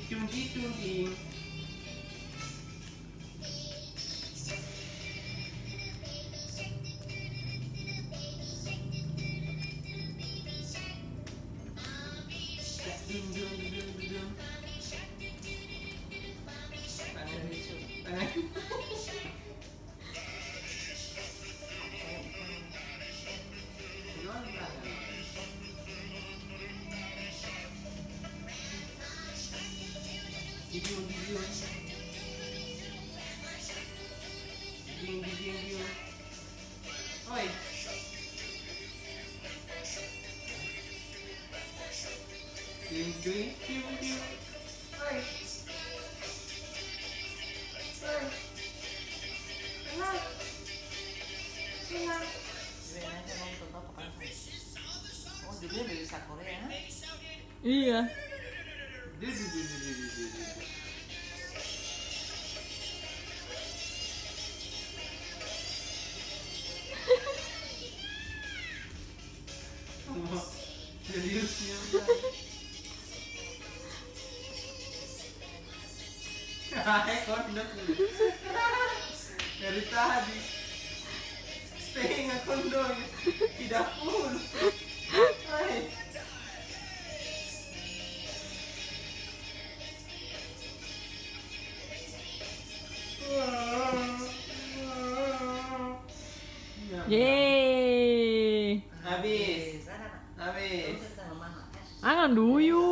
Citung citung ting. Dung dung dung dung. Tangan lucu. Tangan. Jual tangan. Didiung didiung. Didiung didiung didiung. Oi. Didiung didiung didiung didiung. Oi. Oi. Tenang. Tenang. Sebenarnya nonton apa kan? Oh, dulu dari Korea. Iya. Duh, duh, duh, duh, duh, duh, duh. Oh, seriusnya hai kondok dari tadi setengah kondok tidak full. Hai. Yeay. Habis. Habis. Angan duyung.